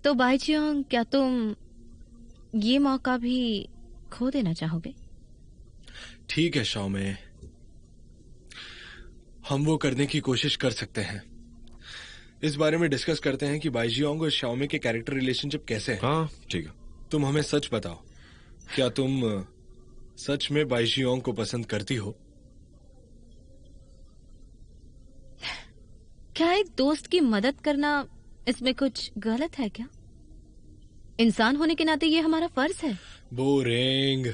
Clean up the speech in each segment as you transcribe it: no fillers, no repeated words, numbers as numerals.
तो बाईजियांग, क्या तुम ये मौका भी खो देना चाहोगे? ठीक है शाओमे, हम वो करने की कोशिश कर सकते हैं। इस बारे में डिस्कस करते हैं कि बाईजियांग और शाओमे के कैरेक्टर रिलेशनशिप कैसे हैं। हाँ ठीक है। तुम हमें सच बताओ, क्या तुम सच में बाईजियांग को पसंद करती हो? क्या एक दोस्त की मदद करना इसमें कुछ गलत है क्या? इंसान होने के नाते ये हमारा फर्ज है। बोरिंग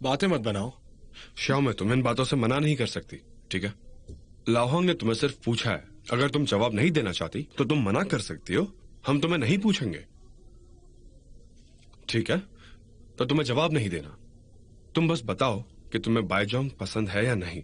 बातें मत बनाओ। शाओमे, तुम इन बातों से मना नहीं कर सकती, ठीक है? लाओहांग ने तुम्हें सिर्फ पूछा है, अगर तुम जवाब नहीं देना चाहती तो तुम मना कर सकती हो, हम तुम्हें नहीं पूछेंगे, ठीक है? तो तुम्हें जवाब नहीं देना, तुम बस बताओ कि तुम्हें बाईजियांग पसंद है या नहीं।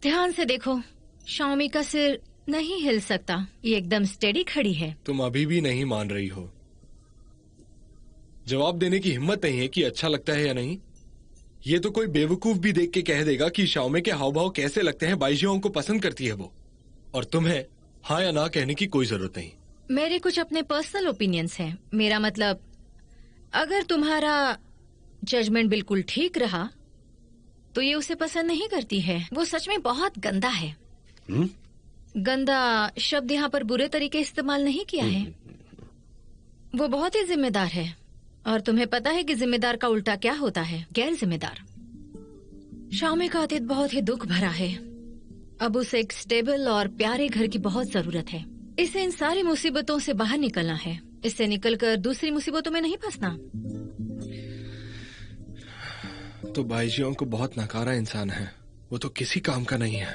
ध्यान से देखो, शाओमी का सिर नहीं हिल सकता, ये एकदम स्टेडी खड़ी है। तुम अभी भी नहीं मान रही हो। जवाब देने की हिम्मत नहीं है कि अच्छा लगता है या नहीं। ये तो कोई बेवकूफ भी देख के कह देगा कि शाओमे के हाव भाव कैसे लगते हैं, बाईजियांग को पसंद करती है वो, और तुम्हें हाँ या ना कहने की कोई जरूरत नहीं। मेरे कुछ अपने पर्सनल ओपिनियंस हैं। मेरा मतलब, अगर तुम्हारा जजमेंट बिल्कुल ठीक रहा तो ये उसे पसंद नहीं करती है। वो सच में बहुत गंदा है। गंदा शब्द यहाँ पर बुरे तरीके इस्तेमाल नहीं किया है। वो बहुत ही जिम्मेदार है, और तुम्हें पता है कि जिम्मेदार का उल्टा क्या होता है? गैर जिम्मेदार। शाओमी का अतीत बहुत ही दुख भरा है। अब उसे एक स्टेबल और प्यारे घर की बहुत जरूरत है। इसे इन सारी मुसीबतों से बाहर निकलना है। इससे निकलकर दूसरी मुसीबतों में नहीं फंसना। तो बाईजियांग को बहुत नकारा इंसान है, वो तो किसी काम का नहीं है।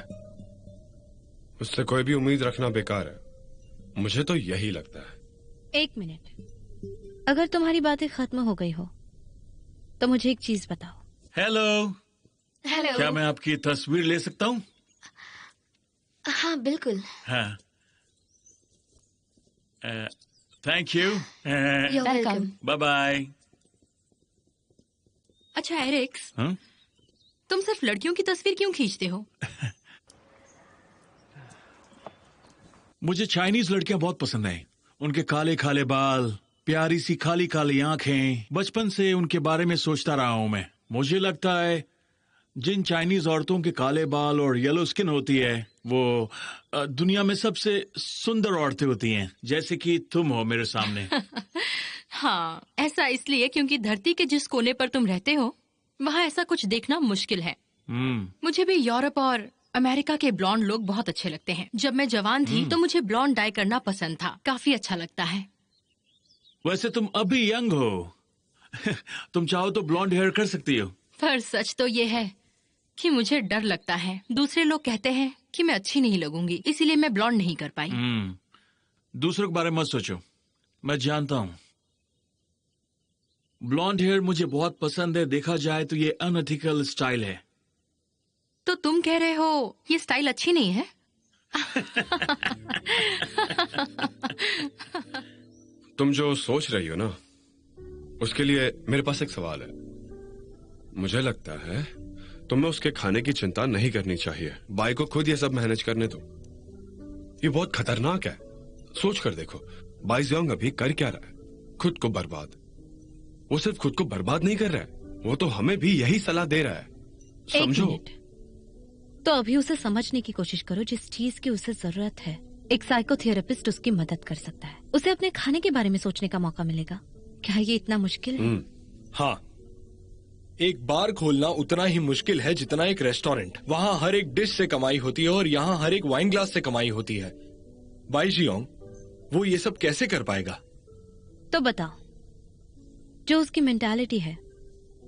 उससे कोई भी उम्मीद रखना बेकार है, मुझे तो यही लगता है। एक मिनट, अगर तुम्हारी बातें खत्म हो गई हो तो मुझे एक चीज बताओ। हेलो। हेलो। क्या मैं आपकी तस्वीर ले सकता हूँ? हाँ बिल्कुल। हाँ। Thank you. Welcome. Bye bye. अच्छा एरिक्स, हाँ? तुम सिर्फ लड़कियों की तस्वीर क्यों खींचते हो? मुझे चाइनीज लड़कियां बहुत पसंद हैं। उनके काले काले बाल, प्यारी सी काली काली आंखें। बचपन से उनके बारे में सोचता रहा हूं मैं। मुझे लगता है जिन चाइनीज औरतों के काले बाल और येलो स्किन होती है, वो दुनिया में सबसे सुंदर औरतें होती हैं, जैसे कि तुम हो मेरे सामने। हाँ, ऐसा इसलिए क्योंकि धरती के जिस कोने पर तुम रहते हो वहाँ ऐसा कुछ देखना मुश्किल है। मुझे भी यूरोप और अमेरिका के ब्लॉन्ड लोग बहुत अच्छे लगते हैं। जब मैं जवान थी तो मुझे ब्लॉन्ड डाई करना पसंद था, काफी अच्छा लगता है। वैसे तुम अभी यंग हो, तुम चाहो तो ब्लॉन्ड हेयर कर सकती हो। पर सच तो ये है कि मुझे डर लगता है। दूसरे लोग कहते हैं कि मैं अच्छी नहीं लगूंगी, इसीलिए मैं ब्लॉन्ड नहीं कर पाई। दूसरों के बारे में मत सोचो, मैं जानता हूँ। ब्लॉन्ड हेयर मुझे बहुत पसंद है। देखा जाए तो ये अनएथिकल स्टाइल है। तो तुम कह रहे हो ये स्टाइल अच्छी नहीं है? तुम जो सोच रही हो ना, उसके लिए मेरे पास एक सवाल है। मुझे लगता है तुम्हें उसके खाने की चिंता नहीं करनी चाहिए। बाई को खुद ये सब मैनेज करने दो। ये बहुत खतरनाक है। सोच कर देखो, बाईजियांग अभी कर क्या रहा है? खुद को बर्बाद। वो सिर्फ खुद को बर्बाद नहीं कर रहा है, वो तो हमें भी यही सलाह दे रहा है। समझो। तो अभी उसे समझने की कोशिश करो जिस चीज की उसे जरूरत है। एक साइकोथेरेपिस्ट उसकी मदद कर सकता है। उसे अपने खाने के बारे में सोचने का मौका मिलेगा। क्या ये इतना मुश्किल है? हाँ, एक बार खोलना उतना ही मुश्किल है जितना एक रेस्टोरेंट। वहाँ हर एक डिश से कमाई होती है और यहाँ हर एक वाइन ग्लास से कमाई होती है। बाईजियांग वो ये सब कैसे कर पाएगा? तो बताओ, जो उसकी मेंटालिटी है,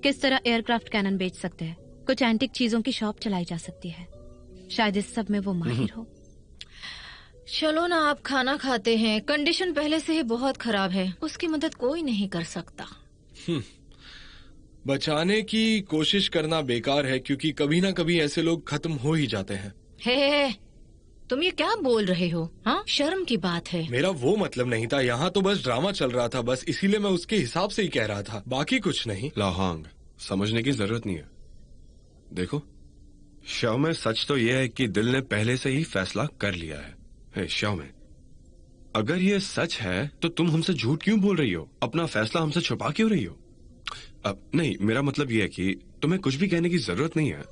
किस तरह एयरक्राफ्ट कैनन बेच सकते हैं, कुछ एंटिक चीजों की शॉप चलाई जा सकती है। शायद इस सब में वो माहिर हो। चलो ना, आप खाना खाते हैं। कंडीशन पहले से ही बहुत खराब है, उसकी मदद कोई नहीं कर सकता। बचाने की कोशिश करना बेकार है, क्योंकि कभी ना कभी ऐसे लोग खत्म हो ही जाते हैं। हे, तुम ये क्या बोल रहे हो? हाँ, शर्म की बात है। मेरा वो मतलब नहीं था, यहाँ तो बस ड्रामा चल रहा था, बस इसीलिए मैं उसके हिसाब से ही कह रहा था, बाकी कुछ नहीं। लाओहांग, समझने की जरूरत नहीं है। देखो, शव में सच तो यह है कि दिल ने पहले से ही फैसला कर लिया है। शव में अगर ये सच है तो तुम हमसे झूठ क्यों बोल रही हो? अपना फैसला हमसे छुपा क्यों रही हो? अब नहीं, मेरा मतलब यह है कि तुम्हें कुछ भी कहने की जरूरत नहीं है।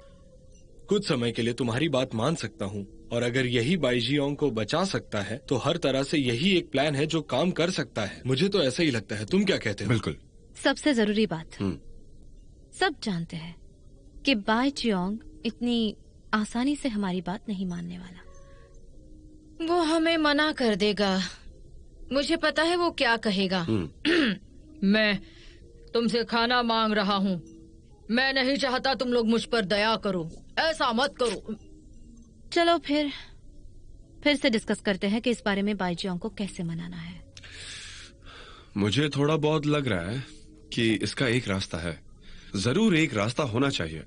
कुछ समय के लिए तुम्हारी बात मान सकता हूँ, और अगर यही बाईजियोंग को बचा सकता है तो हर तरह से यही एक प्लान है जो काम कर सकता है। मुझे तो ऐसा ही लगता है। तुम क्या कहते हो? बिल्कुल। सबसे जरूरी बात, सब जानते हैं कि बाईजियोंग इतनी आसानी से हमारी बात नहीं मानने वाला। वो हमें मना कर देगा। मुझे पता है वो क्या कहेगा। मैं तुमसे खाना मांग रहा हूँ। मैं नहीं चाहता तुम लोग मुझ पर दया करो। ऐसा मत करो। चलो फिर से डिस्कस करते हैं कि इस बारे में बाईजियोंग को कैसे मनाना है। मुझे थोड़ा बहुत लग रहा है कि इसका एक रास्ता है। जरूर एक रास्ता होना चाहिए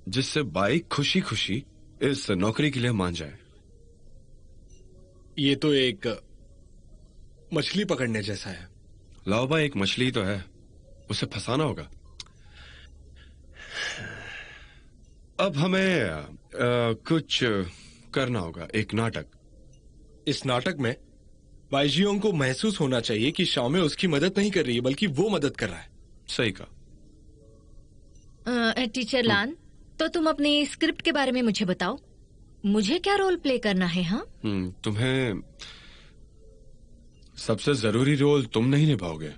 जिससे बाई खुशी खुशी इस नौकरी के लिए मान जाए। ये तो एक मछली पकड़ने जैसा है। लाओ भाई, एक मछली तो है, उसे फंसाना होगा। अब हमें कुछ करना होगा, एक नाटक। इस नाटक में बाईजियोंग को महसूस होना चाहिए कि शाओमे उसकी मदद नहीं कर रही है बल्कि वो मदद कर रहा है। सही कहा। टीचर लान, तो तुम अपनी स्क्रिप्ट के बारे में मुझे बताओ। मुझे क्या रोल प्ले करना है? हाँ, तुम्हें सबसे जरूरी रोल तुम नहीं निभाओगे।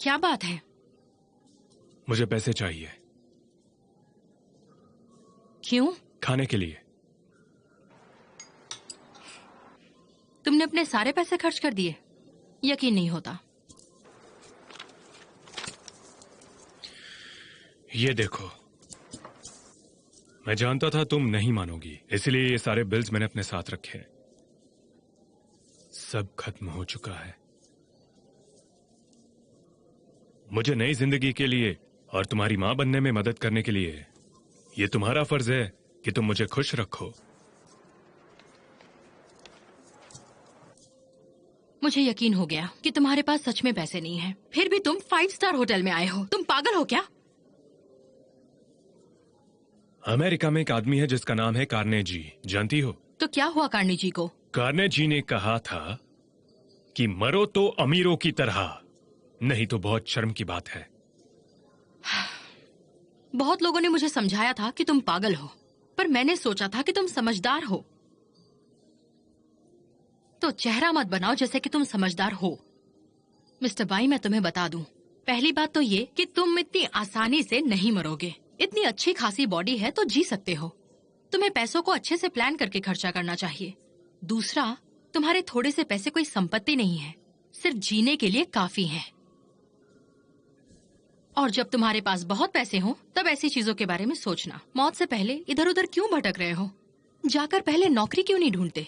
क्या बात है? मुझे पैसे चाहिए। क्यों? खाने के लिए। तुमने अपने सारे पैसे खर्च कर दिए? यकीन नहीं होता। ये देखो, मैं जानता था तुम नहीं मानोगी, इसलिए ये सारे बिल्स मैंने अपने साथ रखे। सब खत्म हो चुका है। मुझे नई जिंदगी के लिए और तुम्हारी मां बनने में मदद करने के लिए ये तुम्हारा फर्ज है कि तुम मुझे खुश रखो। मुझे यकीन हो गया कि तुम्हारे पास सच में पैसे नहीं हैं। फिर भी तुम 5 स्टार होटल में आए हो। तुम पागल हो क्या? अमेरिका में एक आदमी है जिसका नाम है कार्नेजी, जानती हो? तो क्या हुआ कार्नेजी को? कार्नेजी ने कहा था कि मरो तो अमीरों की तरह, नहीं तो बहुत शर्म की बात है। बहुत लोगों ने मुझे समझाया था कि तुम पागल हो, पर मैंने सोचा था कि तुम समझदार हो। तो चेहरा मत बनाओ जैसे कि तुम समझदार हो। मिस्टर बाई, मैं तुम्हें बता दूं, पहली बात तो ये कि तुम इतनी आसानी से नहीं मरोगे। इतनी अच्छी खासी बॉडी है तो जी सकते हो। तुम्हें पैसों को अच्छे से प्लान करके खर्चा करना चाहिए। दूसरा, तुम्हारे थोड़े से पैसे कोई संपत्ति नहीं है, सिर्फ जीने के लिए काफी है। और जब तुम्हारे पास बहुत पैसे हो तब ऐसी चीजों के बारे में सोचना। मौत से पहले इधर उधर क्यों भटक रहे हो? जाकर पहले नौकरी क्यों नहीं ढूंढते?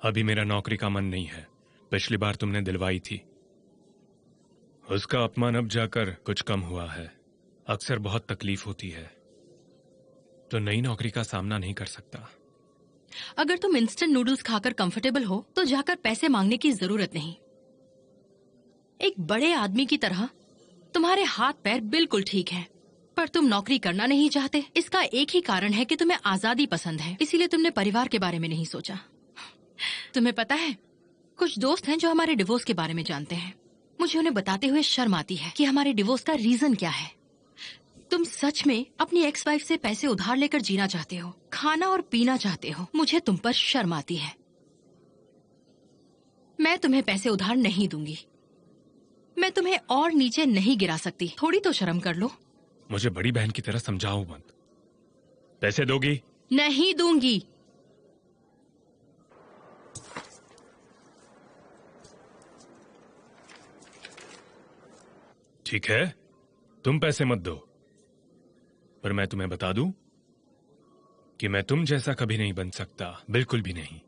अभी मेरा नौकरी का मन नहीं है। पिछली बार तुमने दिलवाई थी, उसका अपमान अब जाकर कुछ कम हुआ है। अक्सर बहुत तकलीफ होती है, तो नई नौकरी का सामना नहीं कर सकता। अगर तुम इंस्टेंट नूडल्स खाकर कंफर्टेबल हो तो जाकर पैसे मांगने की जरूरत नहीं। एक बड़े आदमी की तरह तुम्हारे हाथ पैर बिल्कुल ठीक है, पर तुम नौकरी करना नहीं चाहते। इसका एक ही कारण है कि तुम्हें आजादी पसंद है, इसीलिए तुमने परिवार के बारे में नहीं सोचा। तुम्हें पता है, कुछ दोस्त हैं जो हमारे डिवोर्स के बारे में जानते हैं। मुझे उन्हें बताते हुए शर्म आती है कि हमारे डिवोर्स का रीजन क्या है। तुम सच में अपनी एक्स वाइफ से पैसे उधार लेकर जीना चाहते हो, खाना और पीना चाहते हो। मुझे तुम पर शर्म आती है। मैं तुम्हें पैसे उधार नहीं दूंगी। मैं तुम्हें और नीचे नहीं गिरा सकती। थोड़ी तो शर्म कर लो। मुझे बड़ी बहन की तरह समझाओ मत। पैसे दोगी? नहीं दूंगी। ठीक है, तुम पैसे मत दो, पर मैं तुम्हें बता दूं कि मैं तुम जैसा कभी नहीं बन सकता, बिल्कुल भी नहीं।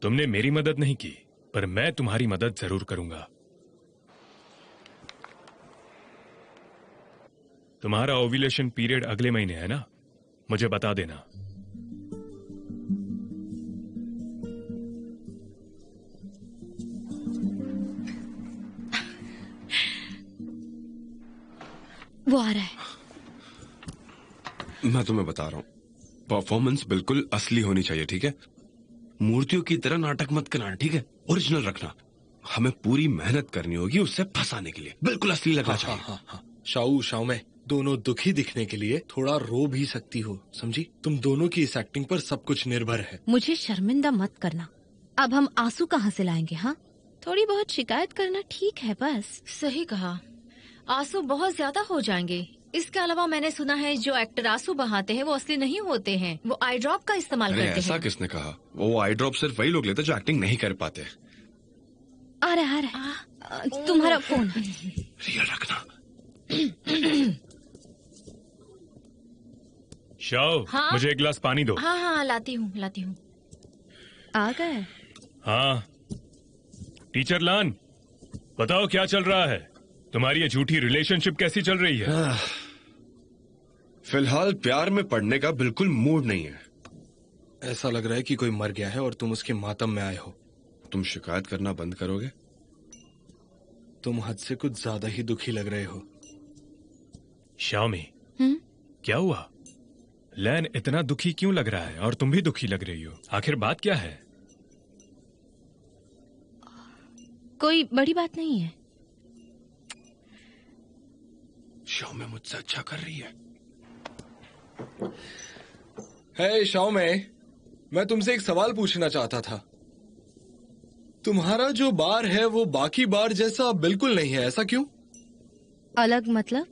तुमने मेरी मदद नहीं की, पर मैं तुम्हारी मदद जरूर करूंगा। तुम्हारा ओव्यूलेशन पीरियड अगले महीने है ना? मुझे बता देना। वो आ रहा है। मैं तुम्हें बता रहा हूँ, परफॉर्मेंस बिल्कुल असली होनी चाहिए, ठीक है? मूर्तियों की तरह नाटक मत करना, ठीक है? ओरिजिनल रखना। हमें पूरी मेहनत करनी होगी उससे फंसाने के लिए, बिल्कुल असली लगना चाहिए। हाँ। शाओ में दोनों दुखी दिखने के लिए थोड़ा रो भी सकती हो, समझी? तुम दोनों की इस एक्टिंग पर सब कुछ निर्भर है। मुझे शर्मिंदा मत करना। अब हम आंसू कहाँ से लाएंगे? हाँ, थोड़ी बहुत शिकायत करना ठीक है बस। सही कहा, आंसू बहुत ज्यादा हो जाएंगे। इसके अलावा मैंने सुना है जो एक्टर आंसू बहाते हैं वो असली नहीं होते हैं, वो आई ड्रॉप का इस्तेमाल अरे करते ऐसा हैं। किसने कहा? वो आई ड्रॉप सिर्फ वही लोग लेते जो एक्टिंग नहीं कर पाते। आ रहा है। तुम्हारा फोन। रियल रखना। शाओ, हाँ? मुझे एक गिलास पानी दो। हाँ, लाती हूँ। आ गए? हाँ। टीचर लान, बताओ क्या चल रहा है? तुम्हारी ये झूठी रिलेशनशिप कैसी चल रही है? फिलहाल प्यार में पड़ने का बिल्कुल मूड नहीं है। ऐसा लग रहा है कि कोई मर गया है और तुम उसके मातम में आए हो। तुम शिकायत करना बंद करोगे? तुम हद से कुछ ज्यादा ही दुखी लग रहे हो। शाओमी, क्या हुआ? लैन इतना दुखी क्यों लग रहा है और तुम भी दुखी लग रही हो? आखिर बात क्या है? कोई बड़ी बात नहीं है। शाओमी मुझसे अच्छा कर रही है। हे शाओ में, मैं तुमसे एक सवाल पूछना चाहता था। तुम्हारा जो बार है वो बाकी बार जैसा बिल्कुल नहीं है, ऐसा क्यों? अलग मतलब?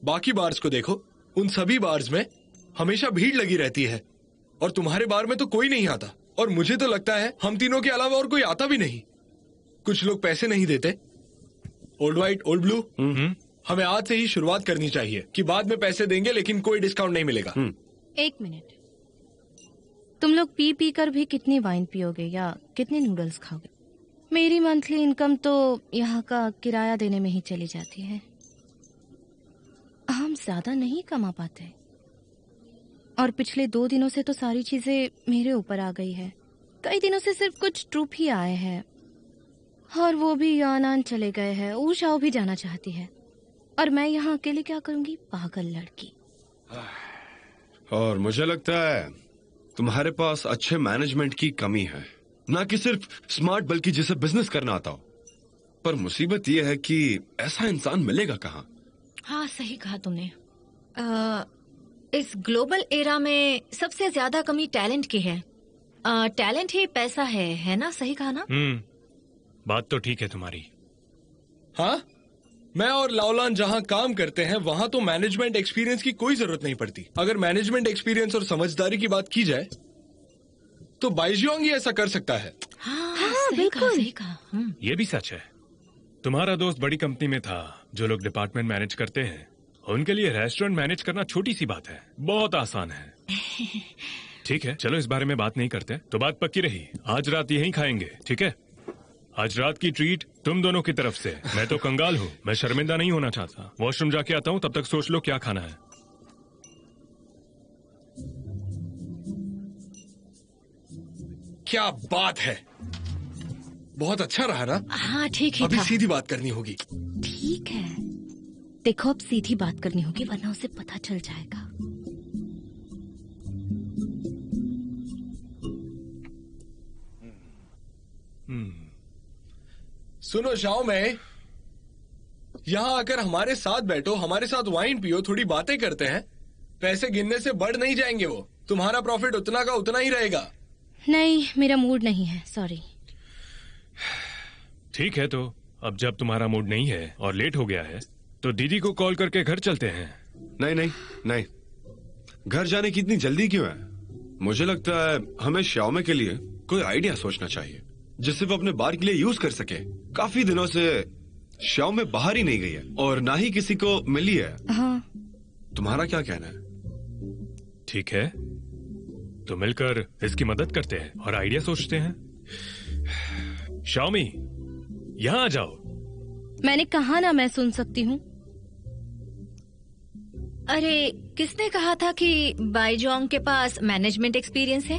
बाकी बार्स को देखो, उन सभी बार्स में हमेशा भीड़ लगी रहती है और तुम्हारे बार में तो कोई नहीं आता। और मुझे तो लगता है हम तीनों के अलावा और कोई आता भी नहीं। कुछ लोग पैसे नहीं देते। ओल्ड व्हाइट ओल्ड ब्लू, हमें आज से ही शुरुआत करनी चाहिए कि बाद में पैसे देंगे लेकिन कोई डिस्काउंट नहीं मिलेगा। एक मिनट, तुम लोग पी कर भी कितनी वाइन पियोगे या कितने नूडल्स खाओगे? मेरी मंथली इनकम तो यहाँ का किराया देने में ही चली जाती है। हम ज्यादा नहीं कमा पाते और पिछले 2 दिनों से तो सारी चीजें मेरे ऊपर आ गई है। कई दिनों से सिर्फ कुछ ट्रूप ही आए हैं और वो भी यानान चले गए हैं। ऊषाओ भी जाना चाहती है और मैं यहाँ अकेले क्या करूंगी? पागल लड़की। और मुझे लगता है तुम्हारे पास अच्छे मैनेजमेंट की कमी है, ना कि सिर्फ स्मार्ट बल्कि जिसे बिजनेस करना आता हो। पर मुसीबत यह है कि ऐसा इंसान मिलेगा कहाँ? हाँ, सही कहा तुमने। इस ग्लोबल एरा में सबसे ज्यादा कमी टैलेंट की है। टैलेंट ही पैसा है ना? सही कहा ना? बात तो ठीक है तुम्हारी। हाँ, मैं और लाओलान जहाँ काम करते हैं वहाँ तो मैनेजमेंट एक्सपीरियंस की कोई जरूरत नहीं पड़ती। अगर मैनेजमेंट एक्सपीरियंस और समझदारी की बात की जाए तो बाइजियोंग ही ऐसा कर सकता है। हाँ, बिल्कुल। सही कहा। ये भी सच है। तुम्हारा दोस्त बड़ी कंपनी में था। जो लोग डिपार्टमेंट मैनेज करते हैं उनके लिए रेस्टोरेंट मैनेज करना छोटी सी बात है, बहुत आसान है। ठीक है, चलो इस बारे में बात नहीं करते। तो बात पक्की रही, आज रात यहीं खाएंगे, ठीक है? आज रात की ट्रीट तुम दोनों की तरफ से। मैं तो कंगाल हूँ, मैं शर्मिंदा नहीं होना चाहता। वॉशरूम जाके आता हूँ, तब तक सोच लो क्या खाना है। क्या बात है, बहुत अच्छा रहा ना? हाँ, ठीक ही अभी था। सीधी बात करनी होगी। ठीक है, देखो अब सीधी बात करनी होगी वरना उसे पता चल जाएगा। सुनो शाओ में, यहाँ आकर हमारे साथ बैठो, हमारे साथ वाइन पियो, थोड़ी बातें करते हैं। पैसे गिनने से बढ़ नहीं जाएंगे वो। तुम्हारा प्रॉफिट उतना का उतना ही रहेगा। नहीं, मेरा मूड नहीं है, सॉरी। ठीक है, तो अब जब तुम्हारा मूड नहीं है और लेट हो गया है तो दीदी को कॉल करके घर चलते हैं। नहीं नहीं नहीं, घर जाने की इतनी जल्दी क्यों है? मुझे लगता है हमें श्याओमे के लिए कोई आइडिया सोचना चाहिए जिसे वो अपने बार के लिए यूज कर सके। काफी दिनों से श्याओमे बाहर ही नहीं गई है और ना ही किसी को मिली है। हाँ, तुम्हारा क्या कहना है? ठीक है, तो मिलकर इसकी मदद करते हैं और आइडिया सोचते हैं। शाओमी, यहाँ आ जाओ। मैंने कहा ना मैं सुन सकती हूँ। अरे किसने कहा था कि बाईजोंग के पास मैनेजमेंट एक्सपीरियंस है,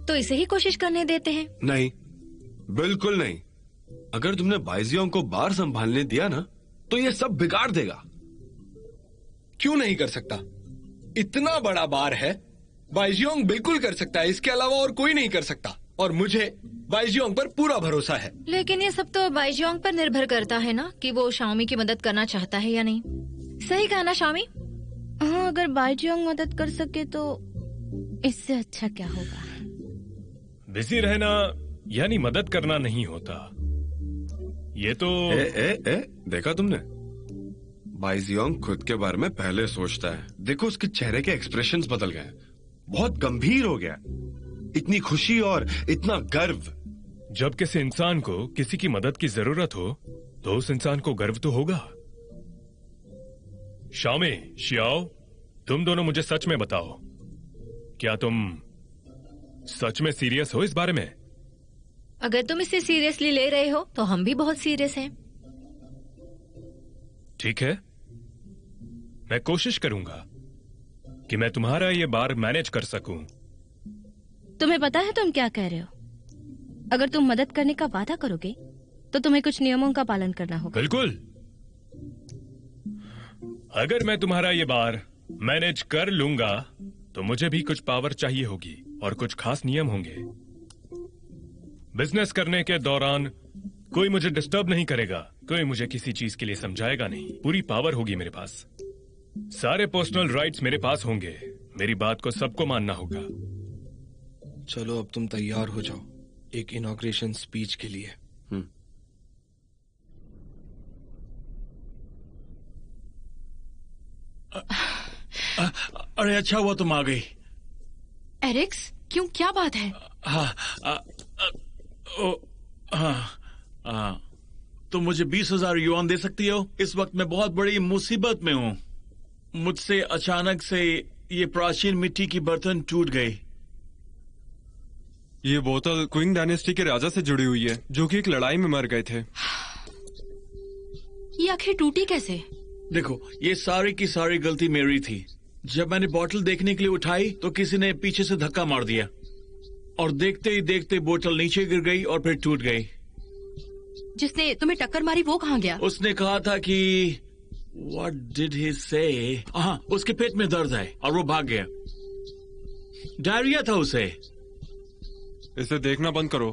तो इसे ही कोशिश करने देते हैं। नहीं, बिल्कुल नहीं। अगर तुमने बाइजियोंग को बार संभालने दिया ना तो ये सब बिगाड़ देगा। क्यों नहीं कर सकता? इतना बड़ा बार है, बाईजियोंग बिल्कुल कर सकता है। इसके अलावा और कोई नहीं कर सकता, और मुझे बाईजियोंग पर पूरा भरोसा है। लेकिन ये सब तो बाईजोंग पर निर्भर करता है ना कि वो शाओमी की मदद करना चाहता है या नहीं। सही कहा ना शाओमी? हाँ, अगर बाईजियोंग मदद कर सके तो इससे अच्छा क्या होगा। बिजी रहना यानी मदद करना नहीं होता। ये तो देखा तुमने? बाइजियोंग खुद के बारे में पहले सोचता है। देखो उसके चेहरे के एक्सप्रेशंस बदल गए, बहुत गंभीर हो गया। इतनी खुशी और इतना गर्व। जब किसी इंसान को किसी की मदद की जरूरत हो तो उस इंसान को गर्व तो होगा। शाओमी, शियाओ, तुम दोनों मुझे सच में बताओ, क्या तुम सच में सीरियस हो इस बारे में? अगर तुम इसे सीरियसली ले रहे हो तो हम भी बहुत सीरियस हैं। ठीक है, मैं कोशिश करूंगा कि मैं तुम्हारा ये बार मैनेज कर सकूं। तुम्हें पता है तुम क्या कह रहे हो? अगर तुम मदद करने का वादा करोगे तो तुम्हें कुछ नियमों का पालन करना होगा। बिल्कुल। अगर मैं तुम्हारा ये बार मैनेज कर लूंगा तो मुझे भी कुछ पावर चाहिए होगी और कुछ खास नियम होंगे। बिजनेस करने के दौरान कोई मुझे डिस्टर्ब नहीं करेगा, कोई मुझे किसी चीज के लिए समझाएगा नहीं। पूरी पावर होगी मेरे पास, सारे पर्सनल राइट्स मेरे पास होंगे। मेरी बात को सबको मानना होगा। चलो अब तुम तैयार हो जाओ एक इनॉग्रेशन स्पीच के लिए। अरे अच्छा हुआ तुम आ गई। एरिक्स, क्यों, क्या बात है? तुम मुझे 20,000 युआन दे सकती हो? इस वक्त मैं बहुत बड़ी मुसीबत में हूँ। मुझसे अचानक से ये प्राचीन मिट्टी की बर्तन टूट गई। ये बोतल क्विंग डायनेस्टी के राजा से जुड़ी हुई है जो कि एक लड़ाई में मर गए थे। ये आखिर टूटी कैसे? देखो, ये सारी की सारी गलती मेरी थी। जब मैंने बोतल देखने के लिए उठाई तो किसी ने पीछे से धक्का मार दिया और देखते ही देखते बोतल नीचे गिर गई और फिर टूट गई। जिसने तुम्हें टक्कर मारी वो कहाँ गया? उसने कहा था कि What did he say? हाँ, उसके पेट में दर्द है और वो भाग गया। डायरिया था उसे। इसे देखना बंद करो।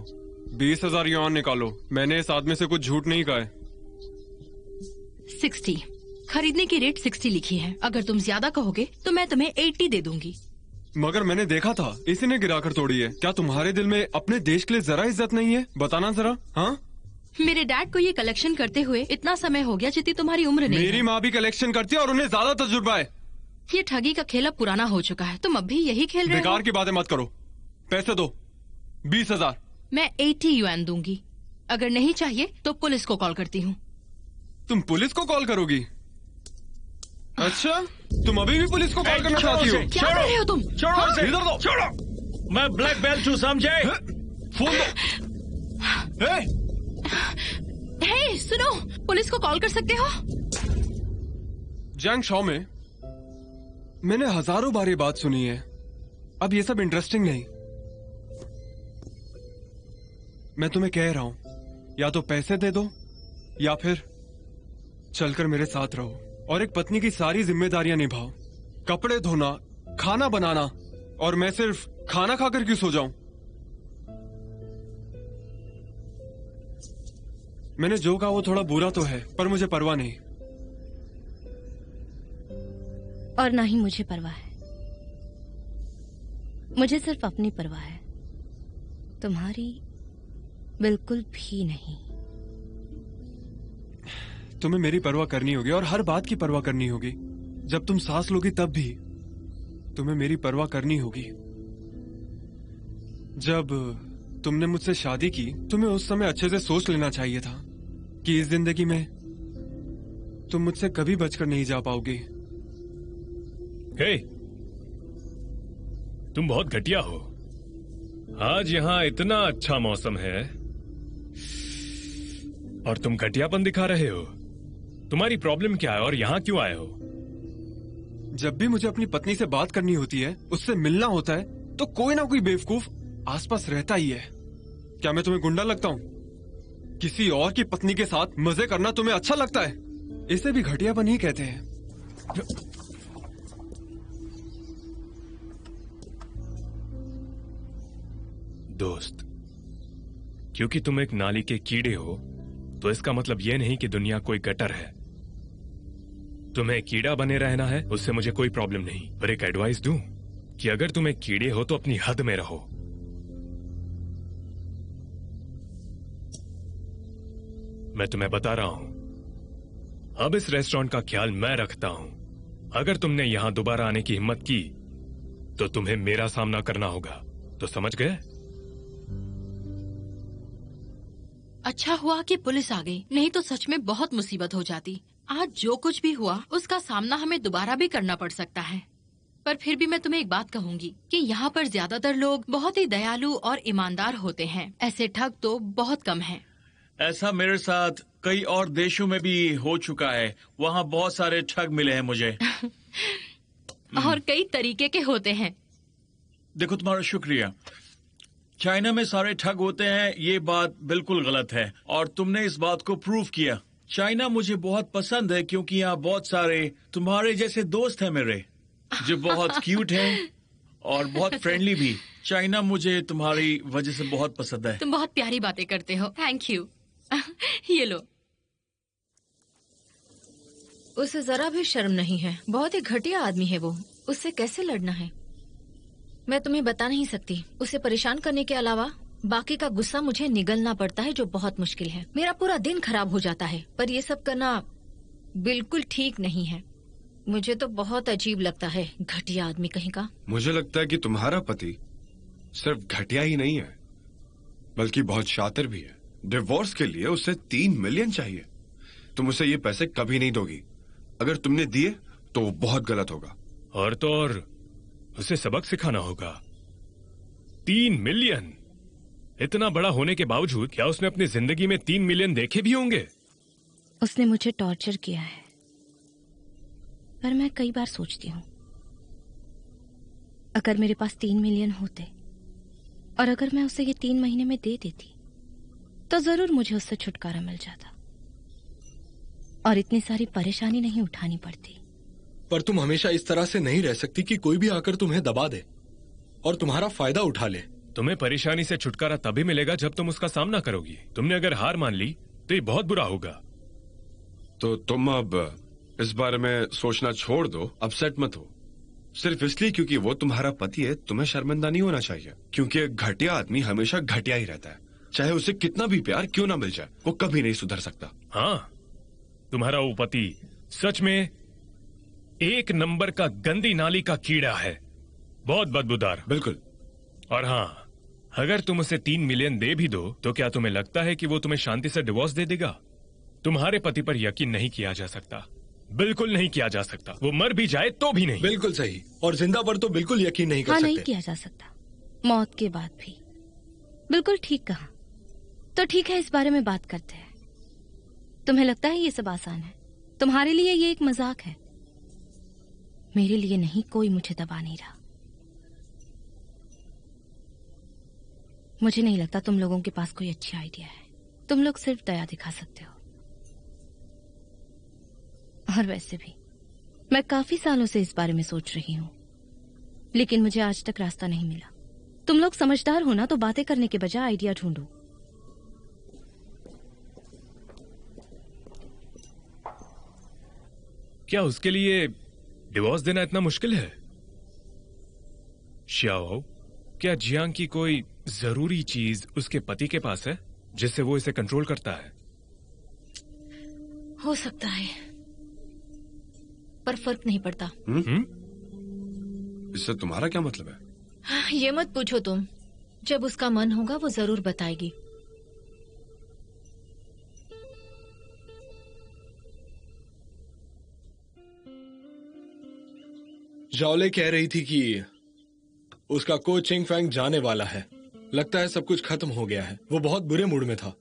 20,000 युआन निकालो। मैंने इस आदमी से कुछ झूठ नहीं कहा है। 60 खरीदने की रेट 60 लिखी है। अगर तुम ज्यादा कहोगे तो मैं तुम्हें 80 दे दूंगी। मगर मैंने देखा था, इसी ने गिराकर तोड़ी है। क्या तुम्हारे दिल में अपने देश के लिए जरा इज्जत नहीं है? बताना जरा। हाँ, मेरे डैड को ये कलेक्शन करते हुए इतना समय हो गया जितनी तुम्हारी उम्र नहीं मेरी है। माँ भी कलेक्शन करती है और उन्हें ज्यादा तजुर्बा है। ये ठगी का खेल अब पुराना हो चुका है। तुम अब भी यही खेल रहे हो। बेकार की बातें मत करो। पैसे दो। 20,000। मैं 80 युआन दूंगी। अगर नहीं चाहिए तो पुलिस को कॉल करती हूँ। तुम पुलिस को कॉल करोगी? अच्छा, तुम अभी भी पुलिस को कॉल करना चाहती हो? क्या कर रहे हो तुम? छोड़ो उसे। इधर दो। छोड़ो। मैं ब्लैक बेल्ट हूँ, समझे? फोन दो। हे, सुनो, पुलिस को कॉल कर सकते हो? जैंग शाओ में मैंने हजारों बार ये बात सुनी है। अब ये सब इंटरेस्टिंग नहीं। मैं तुम्हें कह रहा हूं, या तो पैसे दे दो या फिर चलकर मेरे साथ रहो और एक पत्नी की सारी जिम्मेदारियां निभाओ। कपड़े धोना, खाना बनाना, और मैं सिर्फ खाना खाकर क्यों सो जाऊं? मैंने जो कहा वो थोड़ा बुरा तो है, पर मुझे परवाह नहीं। और ना ही मुझे परवाह है। मुझे सिर्फ अपनी परवाह है, तुम्हारी बिल्कुल भी नहीं। तुम्हें मेरी परवाह करनी होगी और हर बात की परवाह करनी होगी। जब तुम सांस लोगी तब भी तुम्हें मेरी परवाह करनी होगी। जब तुमने मुझसे शादी की, तुम्हें उस समय अच्छे से सोच लेना चाहिए था कि इस जिंदगी में तुम मुझसे कभी बचकर नहीं जा पाओगे। हे, तुम बहुत घटिया हो। आज यहाँ इतना अच्छा मौसम है और तुम घटियापन दिखा रहे हो। तुम्हारी प्रॉब्लम क्या है और यहाँ क्यों आए हो? जब भी मुझे अपनी पत्नी से बात करनी होती है, उससे मिलना होता है, तो कोई ना कोई बेवकूफ आसपास रहता ही है। क्या मैं तुम्हें गुंडा लगता हूँ? किसी और की पत्नी के साथ मजे करना तुम्हें अच्छा लगता है? इसे भी घटियापन ही कहते हैं। दोस्त, क्योंकि तुम एक नाली के कीड़े हो तो इसका मतलब यह नहीं कि दुनिया कोई गटर है। तुम्हें कीड़ा बने रहना है, उससे मुझे कोई प्रॉब्लम नहीं, पर एक एडवाइस दूं कि अगर तुम एक कीड़े हो तो अपनी हद में रहो। मैं तुम्हें बता रहा हूं, अब इस रेस्टोरेंट का ख्याल मैं रखता हूं। अगर तुमने यहां दोबारा आने की हिम्मत की तो तुम्हें मेरा सामना करना होगा। तो समझ गए? अच्छा हुआ कि पुलिस आ गई, नहीं तो सच में बहुत मुसीबत हो जाती। आज जो कुछ भी हुआ उसका सामना हमें दोबारा भी करना पड़ सकता है। पर फिर भी मैं तुम्हें एक बात कहूंगी कि यहाँ पर ज्यादातर लोग बहुत ही दयालु और ईमानदार होते हैं। ऐसे ठग तो बहुत कम हैं। ऐसा मेरे साथ कई और देशों में भी हो चुका है। वहाँ बहुत सारे ठग मिले हैं मुझे। और कई तरीके के होते हैं। देखो, तुम्हारा शुक्रिया। चाइना में सारे ठग होते हैं, ये बात बिल्कुल गलत है और तुमने इस बात को प्रूव किया। चाइना मुझे बहुत पसंद है क्योंकि यहाँ बहुत सारे तुम्हारे जैसे दोस्त हैं मेरे, जो बहुत क्यूट हैं और बहुत फ्रेंडली भी। चाइना मुझे तुम्हारी वजह से बहुत पसंद है। तुम बहुत प्यारी बातें करते हो। Thank you. ये लो। उसे जरा भी शर्म नहीं है। बहुत ही घटिया आदमी है वो। उससे कैसे लड़ना है मैं तुम्हें बता नहीं सकती। उसे परेशान करने के अलावा बाकी का गुस्सा मुझे निगलना पड़ता है, जो बहुत मुश्किल है। मेरा पूरा दिन खराब हो जाता है, पर ये सब करना बिल्कुल ठीक नहीं है। मुझे तो बहुत अजीब लगता है। घटिया आदमी कहीं का। मुझे लगता है कि तुम्हारा पति सिर्फ घटिया ही नहीं है, बल्कि बहुत शातिर भी है। डिवोर्स के लिए उसे 3 मिलियन चाहिए। तुम उसे ये पैसे कभी नहीं दोगी। अगर तुमने दिए तो वो बहुत गलत होगा। और तो और उसे सबक सिखाना होगा। 3 मिलियन! इतना बड़ा होने के बावजूद क्या उसने अपनी जिंदगी में 3 मिलियन देखे भी होंगे? उसने मुझे टॉर्चर किया है, पर मैं कई बार सोचती हूँ, अगर मेरे पास 3 मिलियन होते और अगर मैं उसे ये 3 महीने में दे देती तो जरूर मुझे उससे छुटकारा मिल जाता और इतनी सारी परेशानी नहीं उठानी पड़ती। पर तुम हमेशा इस तरह से नहीं रह सकती कि कोई भी आकर तुम्हें दबा दे और तुम्हारा फायदा उठा ले। तुम्हें परेशानी से छुटकारा तभी मिलेगा जब तुम उसका सामना करोगी। तुमने अगर हार मान ली तो ये बहुत बुरा होगा। तो तुम अब इस बारे में सोचना छोड़ दो, अपसेट मत हो। सिर्फ इसलिए क्योंकि वो तुम्हारा पति है तुम्हें शर्मिंदा नहीं होना चाहिए, क्योंकि एक घटिया आदमी हमेशा घटिया ही रहता है। चाहे उसे कितना भी प्यार क्यों ना मिल जाए, वो कभी नहीं सुधर सकता। हाँ, तुम्हारा वो पति सच में एक नंबर का गंदी नाली का कीड़ा है, बहुत बदबूदार। बिल्कुल। और हाँ, अगर तुम उसे 3 मिलियन दे भी दो तो क्या तुम्हें लगता है कि वो तुम्हें शांति से डिवोर्स दे देगा? तुम्हारे पति पर यकीन नहीं किया जा सकता, बिल्कुल नहीं किया जा सकता। वो मर भी जाए तो भी नहीं। बिल्कुल सही। और जिंदा पर तो बिल्कुल यकीन नहीं कर हाँ, सकते। नहीं किया जा सकता, मौत के बाद भी। बिल्कुल ठीक कहा। तो ठीक है, इस बारे में बात करते हैं। तुम्हें लगता है ये सब आसान है? तुम्हारे लिए ये एक मजाक है, मेरे लिए नहीं। कोई मुझे दबा नहीं रहा। मुझे नहीं लगता तुम लोगों के पास कोई अच्छी आइडिया है। तुम लोग सिर्फ दया दिखा सकते हो। और वैसे भी मैं काफी सालों से इस बारे में सोच रही हूं, लेकिन मुझे आज तक रास्ता नहीं मिला। तुम लोग समझदार हो ना, तो बातें करने के बजाय आइडिया ढूंढो। क्या उसके लिए डिवोर्स देना इतना मुश्किल है? श्याओ, क्या जियांग की कोई जरूरी चीज उसके पति के पास है जिससे वो इसे कंट्रोल करता है? हो सकता है, पर फर्क नहीं पड़ता। इससे तुम्हारा क्या मतलब है? ये मत पूछो तुम। जब उसका मन होगा वो जरूर बताएगी। जाओले कह रही थी कि उसका कोच चिंग फैंग जाने वाला है। लगता है सब कुछ खत्म हो गया है। वो बहुत बुरे मूड में था।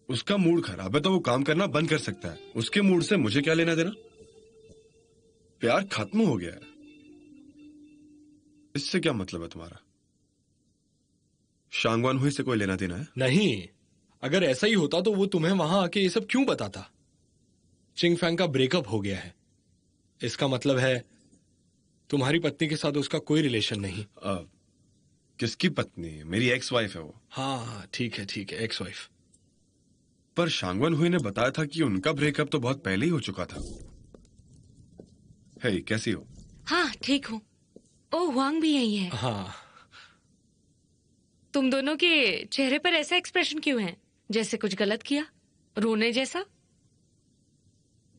उसका मूड खराब है तो वो काम करना बंद कर सकता है। उसके मूड से मुझे क्या लेना देना? प्यार खत्म हो गया है। इससे क्या मतलब है तुम्हारा? शांगवान हुई से कोई लेना देना है? नहीं, अगर ऐसा ही होता तो वो तुम्हें वहां आके ये सब क्यों बताता? चिंग फैंग का ब्रेकअप हो गया है, इसका मतलब है तुम्हारी पत्नी के साथ उसका कोई रिलेशन नहीं। किसकी पत्नी? मेरी एक्स वाइफ है वो। हाँ ठीक है, एक्स वाइफ। पर शांगवान हुई ने बताया था कि उनका ब्रेकअप तो बहुत पहले ही हो चुका था। हे, कैसी हो? हाँ ठीक हूँ। ओ, हुआंग भी यही है। हाँ। तुम दोनों के चेहरे पर ऐसा एक्सप्रेशन क्यों है, जैसे कुछ गलत किया, रोने जैसा?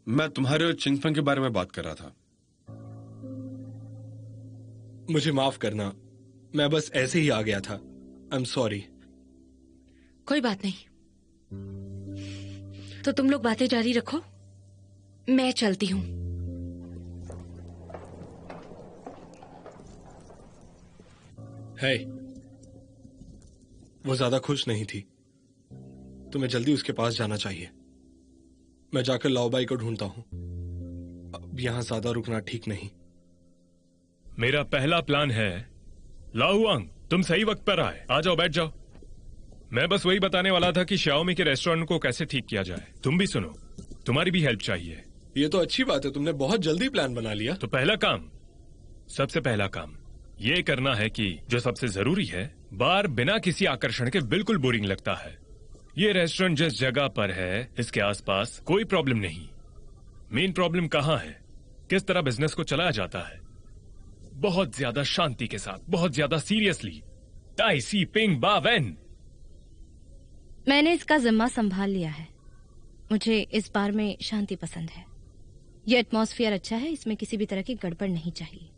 मैं तुम्हारे और चिंगफंग के बारे में बात कर रहा था। मुझे माफ करना, मैं बस ऐसे ही आ गया था। I am sorry. कोई बात नहीं, तो तुम लोग बातें जारी रखो, मैं चलती हूँ। है, वो ज्यादा खुश नहीं थी। तुम्हें जल्दी उसके पास जाना चाहिए। मैं जाकर लाओबाई को ढूंढता हूं। अब यहां ज्यादा रुकना ठीक नहीं। मेरा पहला प्लान है, लाओवांग तुम सही वक्त पर आए। आ जाओ, बैठ जाओ। मैं बस वही बताने वाला था कि शाओमी के रेस्टोरेंट को कैसे ठीक किया जाए। तुम भी सुनो, तुम्हारी भी हेल्प चाहिए। ये तो अच्छी बात है, तुमने बहुत जल्दी प्लान बना लिया। तो सबसे पहला काम ये करना है कि जो सबसे जरूरी है, बार बिना किसी आकर्षण के बिल्कुल बोरिंग लगता है। ये रेस्टोरेंट जिस जगह पर है, इसके आसपास कोई प्रॉब्लम नहीं। मेन प्रॉब्लम कहाँ है, किस तरह बिजनेस को चलाया जाता है। बहुत ज्यादा शांति के साथ, बहुत ज्यादा सीरियसली। ताई सी पिंग बा वेन। मैंने इसका जिम्मा संभाल लिया है। मुझे इस बार में शांति पसंद है। ये एटमॉस्फेयर अच्छा है, इसमें किसी भी तरह की गड़बड़ नहीं चाहिए,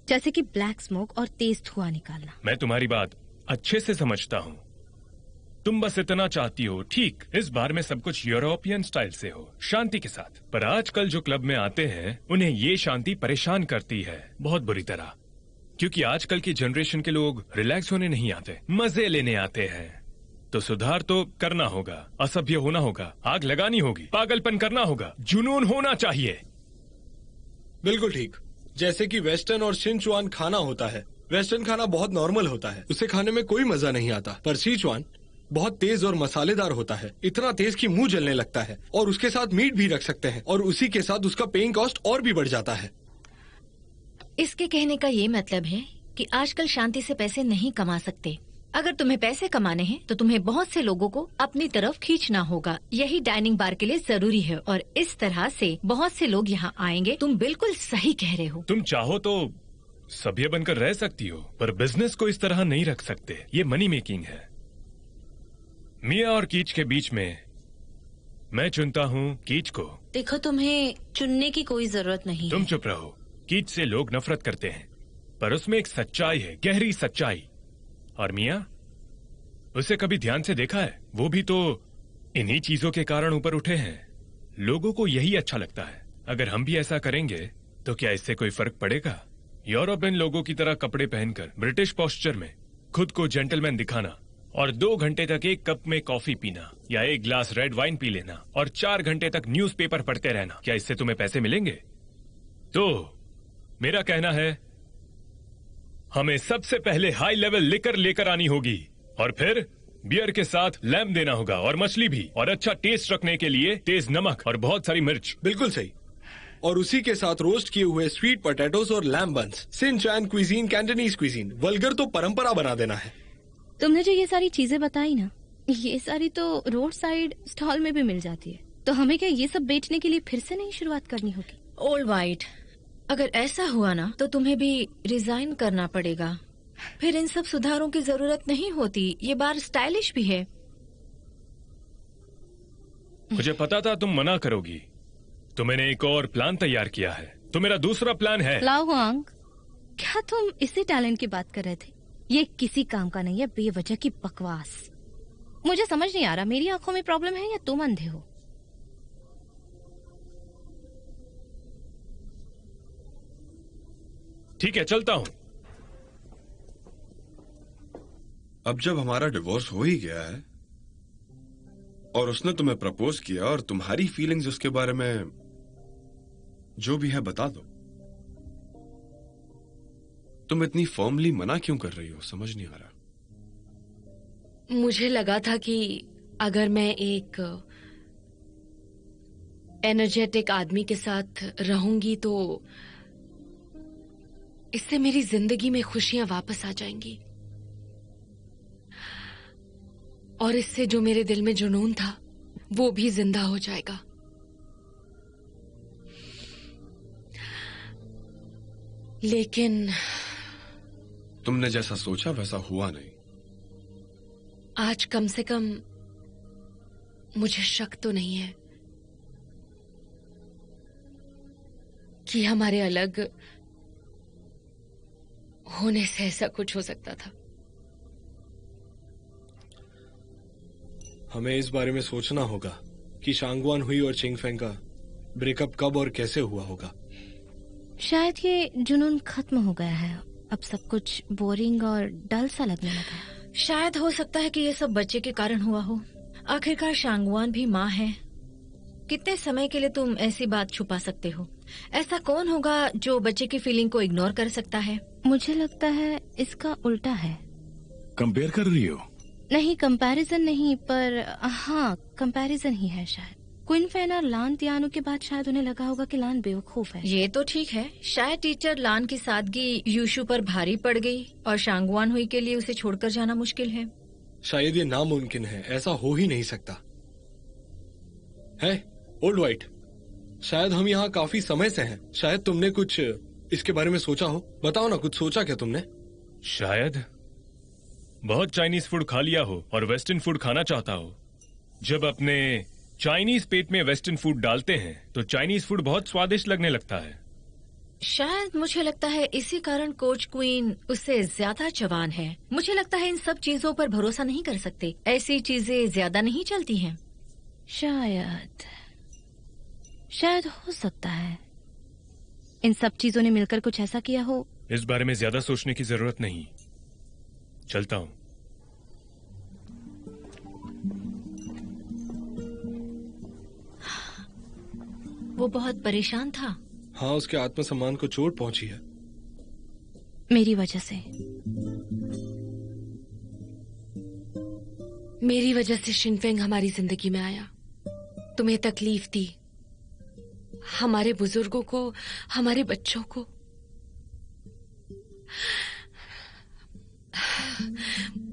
जैसे कि ब्लैक स्मोक और तेज धुआं निकालना। मैं तुम्हारी बात अच्छे से समझता हूँ। तुम बस इतना चाहती हो, ठीक, इस बार में सब कुछ यूरोपियन स्टाइल से हो, शांति के साथ। पर आजकल जो क्लब में आते हैं, उन्हें ये शांति परेशान करती है बहुत बुरी तरह। क्योंकि आजकल की जनरेशन के लोग रिलैक्स होने नहीं आते, मजे लेने आते हैं। तो सुधार तो करना होगा, असभ्य होना होगा, आग लगानी होगी, पागलपन करना होगा, जुनून होना चाहिए। बिल्कुल ठीक। जैसे कि वेस्टर्न और सिचुआन खाना होता है। वेस्टर्न खाना बहुत नॉर्मल होता है, उसे खाने में कोई मजा नहीं आता। पर सिचुआन बहुत तेज और मसालेदार होता है, इतना तेज कि मुंह जलने लगता है। और उसके साथ मीट भी रख सकते हैं, और उसी के साथ उसका पेइंग कॉस्ट और भी बढ़ जाता है। इसके कहने का ये मतलब है कि आजकल शांति से पैसे नहीं कमा सकते। अगर तुम्हें पैसे कमाने हैं तो तुम्हें बहुत से लोगों को अपनी तरफ खींचना होगा। यही डाइनिंग बार के लिए जरूरी है, और इस तरह से बहुत से लोग यहाँ आएंगे। तुम बिल्कुल सही कह रहे हो। तुम चाहो तो सभ्य बनकर रह सकती हो, पर बिजनेस को इस तरह नहीं रख सकते। ये मनी मेकिंग है। मिया और कीच के बीच में मैं चुनता हूँ कीच को। देखो, तुम्हें चुनने की कोई जरूरत नहीं तुम है। चुप रहो। कीच से लोग नफरत करते हैं, पर उसमें एक सच्चाई है, गहरी सच्चाई। और मिया, उसे कभी ध्यान से देखा है? वो भी तो इन्हीं चीजों के कारण ऊपर उठे हैं। लोगों को यही अच्छा लगता है। अगर हम भी ऐसा करेंगे तो क्या इससे कोई फर्क पड़ेगा? यूरोपियन लोगों की तरह कपड़े पहनकर, ब्रिटिश पोस्चर में खुद को जेंटलमैन दिखाना, और 2 घंटे तक एक कप में कॉफी पीना, या एक ग्लास रेड वाइन पी लेना, और 4 घंटे तक न्यूज़पेपर पढ़ते रहना, क्या इससे तुम्हें पैसे मिलेंगे? तो मेरा कहना है, हमें सबसे पहले हाई लेवल लिकर लेकर आनी होगी, और फिर बियर के साथ लैम्ब देना होगा, और मछली भी, और अच्छा टेस्ट रखने के लिए तेज नमक और बहुत सारी मिर्च। बिल्कुल सही। और उसी के साथ रोस्ट किए हुए स्वीट पोटैटोस और lamb buns. Sichuan cuisine, Cantonese cuisine. वल्गर तो परंपरा बना देना है। तुमने जो ये सारी चीजें बताई ना, ये सारी तो रोड साइड स्टॉल में भी मिल जाती है। तो हमें क्या ये सब बेचने के लिए फिर से नई शुरुआत करनी होगी? ऑल राइट, अगर ऐसा हुआ ना तो तुम्हें भी रिजाइन करना पड़ेगा। फिर इन सब सुधारों की जरूरत नहीं होती। ये बार स्टाइलिश भी है। मुझे पता था तुम मना करोगी, तो मैंने एक और प्लान तैयार किया है। तो मेरा दूसरा प्लान है। लाओ हुआंग, क्या तुम इसी टैलेंट की बात कर रहे थे? ये किसी काम का नहीं है, बेवजह की बकवास। मुझे समझ नहीं आ रहा, मेरी आंखों में प्रॉब्लम है या तुम अंधे हो? ठीक है, चलता हूँ। अब जब हमारा डिवोर्स हो ही गया है और उसने तुम्हें प्रपोज किया और तुम्हारी फीलिंग्स उसके बारे में जो भी है बता दो। तुम इतनी फर्मली मना क्यों कर रही हो, समझ नहीं आ रहा। मुझे लगा था कि अगर मैं एक एनर्जेटिक आदमी के साथ रहूंगी तो इससे मेरी जिंदगी में खुशियां वापस आ जाएंगी, और इससे जो मेरे दिल में जुनून था वो भी जिंदा हो जाएगा। लेकिन तुमने जैसा सोचा वैसा हुआ नहीं। आज कम से कम मुझे शक तो नहीं है कि हमारे अलग होने से ऐसा कुछ हो सकता था। हमें इस बारे में सोचना होगा कि शांगवान हुई और चिंगफेंग का ब्रेकअप कब और कैसे हुआ होगा। शायद ये जुनून खत्म हो गया है, अब सब कुछ बोरिंग और डल सा लगने लगा है। शायद हो सकता है कि ये सब बच्चे के कारण हुआ हो। आखिरकार शांगवान भी माँ है। कितने समय के लिए तुम ऐसी बात छुपा सकते हो? ऐसा कौन होगा जो बच्चे की फीलिंग को इग्नोर कर सकता है? मुझे लगता है इसका उल्टा है। कंपेयर कर रही हो? नहीं, कंपैरिजन नहीं, पर हाँ कंपैरिजन ही है शायद। क्विनफेन और लान तियानो के बाद शायद उन्हें लगा होगा कि लान बेवकूफ है। ये तो ठीक है, शायद टीचर लान की सादगी यूशु पर भारी पड़ गई और शांगवान हुई के लिए उसे छोड़कर जाना मुश्किल है। शायद ये नामुमकिन है, ऐसा हो ही नहीं सकता है। ओल्ड वाइट, शायद हम यहाँ काफी समय से हैं। शायद तुमने कुछ इसके बारे में सोचा हो। बताओ ना, कुछ सोचा क्या तुमने? शायद बहुत चाइनीज फूड खा लिया हो और वेस्टर्न फूड खाना चाहता हो। जब अपने चाइनीज पेट में वेस्टर्न फूड डालते हैं तो चाइनीज फूड बहुत स्वादिष्ट लगने लगता है। शायद मुझे लगता है इसी कारण कोच क्वीन उससे ज्यादा जवान है। मुझे लगता है इन सब चीजों पर भरोसा नहीं कर सकते, ऐसी चीजें ज्यादा नहीं चलती हैं। शायद हो सकता है इन सब चीजों ने मिलकर कुछ ऐसा किया हो। इस बारे में ज्यादा सोचने की जरूरत नहीं, चलता हूँ। वो बहुत परेशान था। हाँ, उसके आत्मसम्मान को चोट पहुंची है। मेरी वजह से। मेरी वजह से शिनफेंग हमारी जिंदगी में आया। तुम्हें तकलीफ दी, हमारे बुजुर्गों को, हमारे बच्चों को।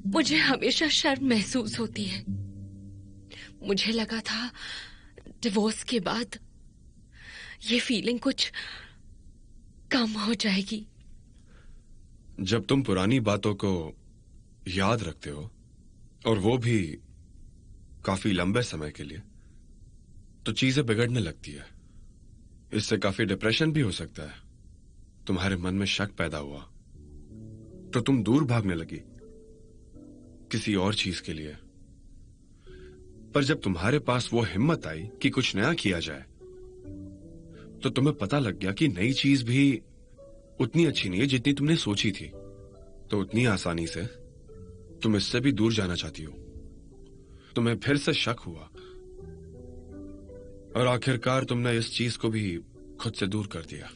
मुझे हमेशा शर्म महसूस होती है। मुझे लगा था डिवोर्स के बाद ये फीलिंग कुछ कम हो जाएगी। जब तुम पुरानी बातों को याद रखते हो, और वो भी काफी लंबे समय के लिए, तो चीजें बिगड़ने लगती है। इससे काफी डिप्रेशन भी हो सकता है। तुम्हारे मन में शक पैदा हुआ तो तुम दूर भागने लगी किसी और चीज के लिए। पर जब तुम्हारे पास वो हिम्मत आई कि कुछ नया किया जाए, तो तुम्हें पता लग गया कि नई चीज भी उतनी अच्छी नहीं है जितनी तुमने सोची थी। तो उतनी आसानी से तुम इससे भी दूर जाना चाहती हो। तुम्हें फिर से शक हुआ और आखिरकार तुमने इस चीज को भी खुद से दूर कर दिया।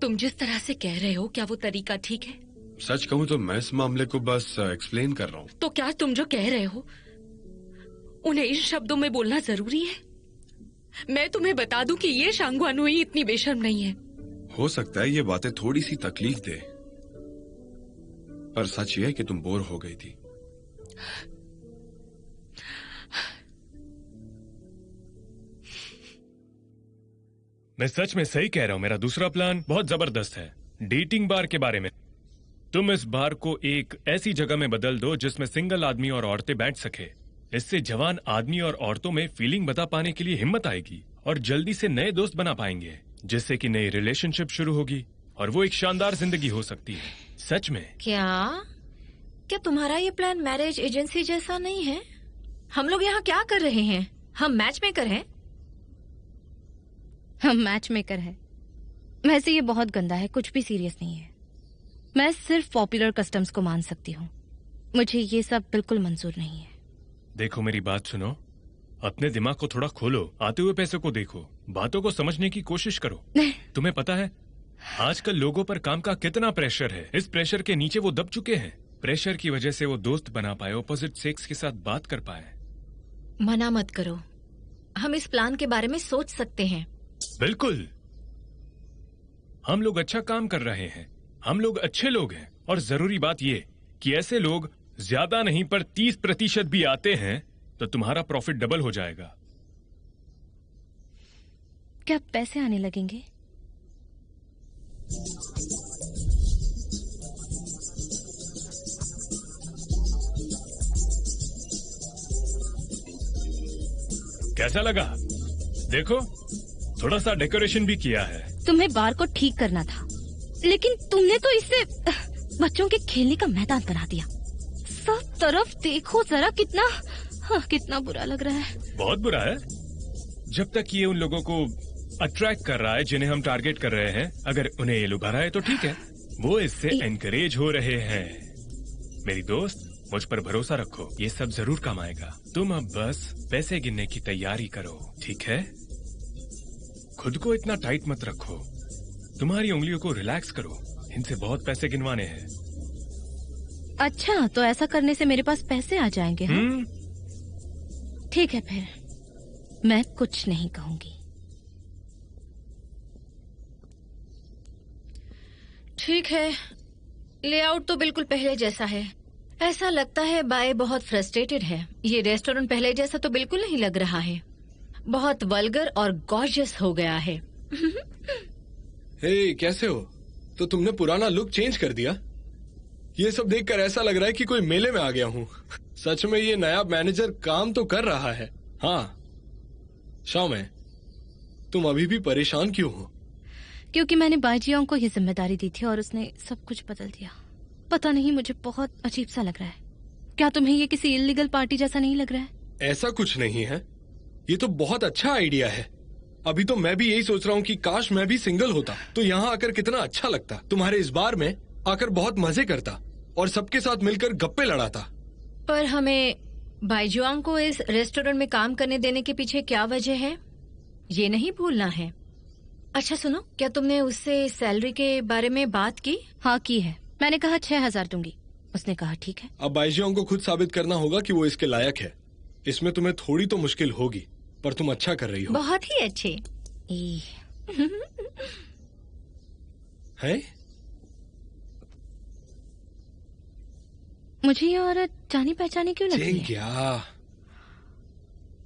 तुम जिस तरह से कह रहे हो, क्या वो तरीका ठीक है? सच कहूं तो मैं इस मामले को बस एक्सप्लेन कर रहा हूं। तो क्या तुम जो कह रहे हो उन्हें इन शब्दों में बोलना जरूरी है? मैं तुम्हें बता दूं कि ये शांगवान हुई इतनी बेशर्म नहीं है। हो सकता है ये बातें थोड़ी सी तकलीफ दे, पर सच ये है कि तुम बोर हो गई थी। मैं सच में सही कह रहा हूं। मेरा दूसरा प्लान बहुत जबरदस्त है, डेटिंग बार के बारे में। तुम इस बार को एक ऐसी जगह में बदल दो जिसमें सिंगल आदमी और औरतें बैठ सके। इससे जवान आदमी और औरतों में फीलिंग बता पाने के लिए हिम्मत आएगी और जल्दी से नए दोस्त बना पाएंगे, जिससे कि नई रिलेशनशिप शुरू होगी और वो एक शानदार जिंदगी हो सकती है। सच में। क्या तुम्हारा ये प्लान मैरिज एजेंसी जैसा नहीं है? हम लोग यहाँ क्या कर रहे हैं? हम मैच मेकर हैं। हम मैच मेकर है। वैसे ये बहुत गंदा है, कुछ भी सीरियस नहीं है। मैं सिर्फ पॉपुलर कस्टम्स को मान सकती हूँ। मुझे ये सब बिल्कुल मंजूर नहीं है। देखो मेरी बात सुनो, अपने दिमाग को थोड़ा खोलो, आते हुए पैसे को देखो, बातों को समझने की कोशिश करो। तुम्हें पता है आजकल लोगों पर काम का कितना प्रेशर है। इस प्रेशर के नीचे वो दब चुके हैं। प्रेशर की वजह से वो दोस्त बना पाए, ऑपोजिट सेक्स के साथ बात कर पाए। मना मत करो, हम इस प्लान के बारे में सोच सकते हैं। बिल्कुल, हम लोग अच्छा काम कर रहे हैं, हम लोग अच्छे लोग हैं। और जरूरी बात ये कि ऐसे लोग ज्यादा नहीं पर 30% भी आते हैं तो तुम्हारा प्रॉफिट डबल हो जाएगा। क्या पैसे आने लगेंगे? कैसा लगा? देखो, थोड़ा सा डेकोरेशन भी किया है। तुम्हें बार को ठीक करना था, लेकिन तुमने तो इसे बच्चों के खेलने का मैदान बना दिया। सब तरफ देखो जरा, कितना बुरा लग रहा है। बहुत बुरा है। जब तक ये उन लोगों को अट्रैक्ट कर रहा है जिन्हें हम टारगेट कर रहे हैं, अगर उन्हें ये लुभा रहा है तो ठीक है, वो इससे एनकरेज हो रहे हैं। मेरी दोस्त, मुझ पर भरोसा रखो, ये सब जरूर काम आएगा। तुम अब बस पैसे गिनने की तैयारी करो, ठीक है? खुद को इतना टाइट मत रखो, तुम्हारी उंगलियों को रिलैक्स करो, इनसे बहुत पैसे गिनवाने हैं। अच्छा, तो ऐसा करने से मेरे पास पैसे आ जाएंगे? हाँ? ठीक है, फिर मैं कुछ नहीं कहूंगी। ठीक है, लेआउट तो बिल्कुल पहले जैसा है। ऐसा लगता है बाय बहुत फ्रस्ट्रेटेड है। ये रेस्टोरेंट पहले जैसा तो बिल्कुल नहीं लग रहा है, बहुत वल्गर और गॉर्जियस हो गया है। हे, कैसे हो? तो तुमने पुराना लुक चेंज कर दिया? ये सब देखकर ऐसा लग रहा है कि कोई मेले में आ गया हूँ। सच में ये नया मैनेजर काम तो कर रहा है। हाँ, शाओमे, तुम अभी भी परेशान क्यों हो? क्योंकि मैंने बाईजियोंग को ये जिम्मेदारी दी थी और उसने सब कुछ बदल दिया। पता नहीं, मुझे बहुत अजीब सा लग रहा है। क्या तुम्हें ये किसी इल्लीगल पार्टी जैसा नहीं लग रहा है? ऐसा कुछ नहीं है, ये तो बहुत अच्छा आइडिया है। अभी तो मैं भी यही सोच रहा हूँ कि काश मैं भी सिंगल होता तो यहाँ आकर कितना अच्छा लगता। तुम्हारे इस बार में आकर बहुत मजे करता और सबके साथ मिलकर गप्पे लड़ाता। पर हमें बाईजुआंग को इस रेस्टोरेंट में काम करने देने के पीछे क्या वजह है, ये नहीं भूलना है। अच्छा सुनो, क्या तुमने उससे सैलरी के बारे में बात की? हाँ, की है। मैंने कहा 6,000 दूंगी। उसने कहा ठीक है। अब बाईजियोंग को खुद साबित करना होगा कि वो इसके लायक है। इसमें तुम्हें थोड़ी तो मुश्किल होगी, पर तुम अच्छा कर रही हो। बहुत ही अच्छे। है? मुझे ये औरत जानी पहचानी क्यों लगती है? क्या?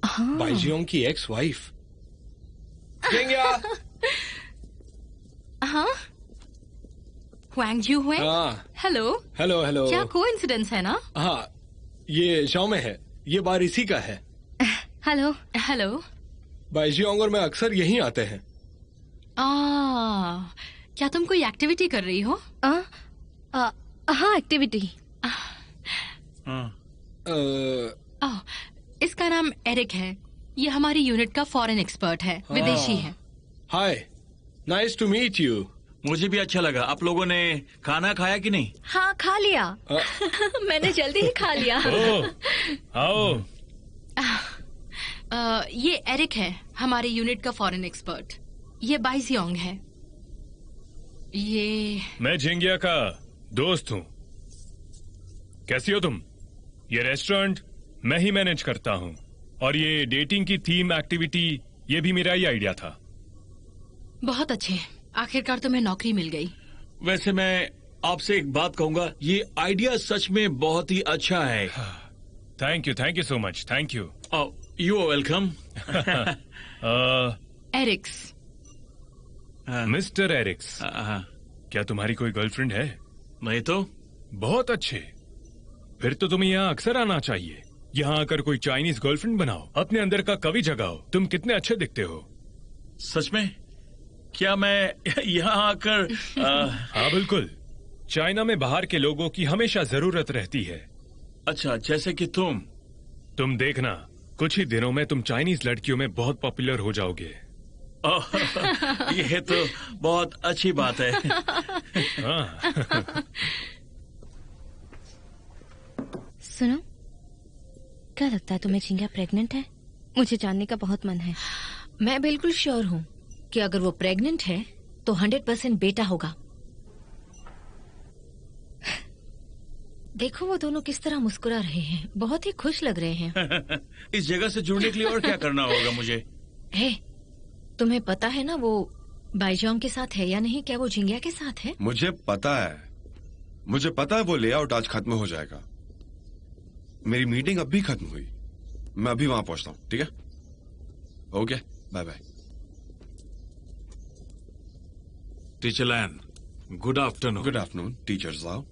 हाँ। बाईजियोंग की एक्स वाइफ। हाँ, हुआंगजू हुए। Hello hello hello. क्या कोइंसिडेंस है ना? हाँ, ये शाओमे है, ये बार इसी का है। Hello hello. बाईजियोंग और मैं अक्सर यहीं आते हैं। क्या तुम कोई एक्टिविटी कर रही हो? हाँ, एक्टिविटी। इसका नाम एरिक है। ये हमारी यूनिट का फॉरेन एक्सपर्ट है, विदेशी है। हाय, नाइस टू मीट यू। मुझे भी अच्छा लगा। आप लोगों ने खाना खाया कि नहीं? हाँ, खा लिया। मैंने जल्दी ही खा लिया। आओ। ये एरिक है, हमारे यूनिट का फॉरेन एक्सपर्ट। ये बाईजियोंग है। ये मैं जिंगिया का दोस्त हूँ। कैसी हो तुम? ये रेस्टोरेंट मैं ही मैनेज करता हूँ और ये डेटिंग की थीम एक्टिविटी ये भी मेरा ही आइडिया था। बहुत अच्छे, आखिरकार तुम्हें नौकरी मिल गई। वैसे मैं आपसे एक बात कहूंगा, ये आइडिया सच में बहुत ही अच्छा है। Thank you so much. Thank you. You are welcome. Erics. Mister Erics, क्या तुम्हारी कोई गर्लफ्रेंड है? नहीं तो। बहुत अच्छे, फिर तो तुम्हें यहाँ अक्सर आना चाहिए। यहाँ आकर कोई चाइनीज गर्लफ्रेंड बनाओ, अपने अंदर का कवि जगाओ। तुम कितने अच्छे दिखते हो। सच में? क्या मैं यहाँ आकर हाँ बिल्कुल। चाइना में बाहर के लोगों की हमेशा जरूरत रहती है। अच्छा, जैसे कि तुम देखना, कुछ ही दिनों में तुम चाइनीज लड़कियों में बहुत पॉपुलर हो जाओगे। ये तो बहुत अच्छी बात है। सुनो, क्या लगता है तुम्हें जिंगिया प्रेग्नेंट है? मुझे जानने का बहुत मन है। मैं बिल्कुल श्योर हूँ कि अगर वो प्रेग्नेंट है तो 100% बेटा होगा। देखो वो दोनों किस तरह मुस्कुरा रहे हैं, बहुत ही खुश लग रहे हैं। इस जगह से जुड़ने के लिए और क्या करना होगा मुझे? हे, तुम्हें पता है ना वो बाईजोंग के साथ है या नहीं? क्या वो जिंगिया के साथ है? मुझे पता है वो लेआउट आज खत्म हो जाएगा। मेरी मीटिंग अभी खत्म हुई, मैं अभी वहां पहुंचता हूं, ठीक है? Okay, bye bye. टीचर लैन, good afternoon. Good afternoon teacher साहब।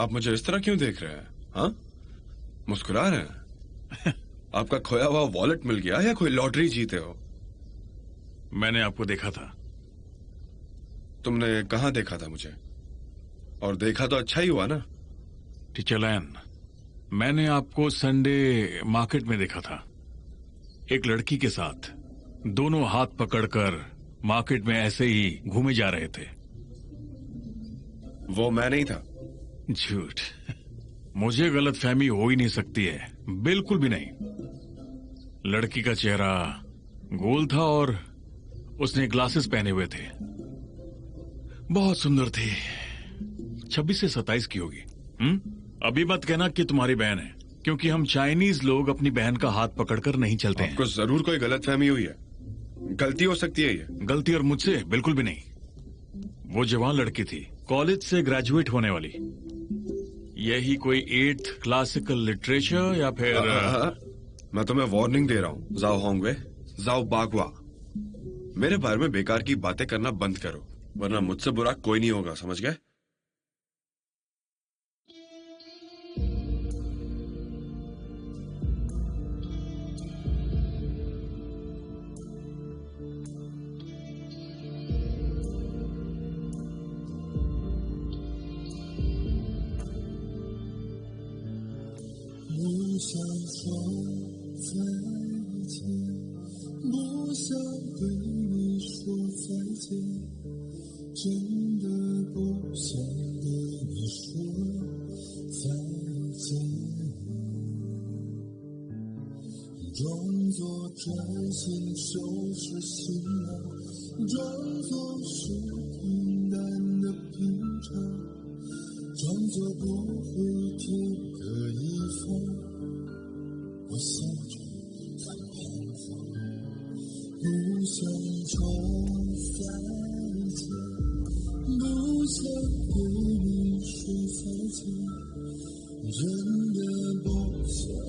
आप मुझे इस तरह क्यों देख रहे हैं? हाँ, मुस्कुरा रहे हैं? आपका खोया हुआ वॉलेट मिल गया या कोई लॉटरी जीते हो? मैंने आपको देखा था। तुमने कहां देखा था मुझे? और देखा तो अच्छा ही हुआ ना। टीचर लैन, मैंने आपको संडे मार्केट में देखा था, एक लड़की के साथ। दोनों हाथ पकड़कर मार्केट में ऐसे ही घूमे जा रहे थे। वो मैं नहीं था। झूठ। मुझे गलतफहमी हो ही नहीं सकती है, बिल्कुल भी नहीं। लड़की का चेहरा गोल था और उसने ग्लासेस पहने हुए थे, बहुत सुंदर थी। 26 से 27 की होगी। अभी मत कहना कि तुम्हारी बहन है, क्योंकि हम चाइनीज लोग अपनी बहन का हाथ पकड़कर नहीं चलते हैं। आपको जरूर कोई गलतफहमी हुई है, गलती हो सकती है ये। गलती और मुझसे बिल्कुल भी नहीं। वो जवान लड़की थी, कॉलेज से ग्रेजुएट होने वाली। यही कोई 8th क्लासिकल लिटरेचर या फिर मैं तुम्हें वार्निंग दे रहा हूँ, जाओ होंगे, जाओ बागवा। मेरे बारे में बेकार की बातें करना बंद करो, वरना मुझसे बुरा कोई नहीं होगा, समझ गए?人的梦想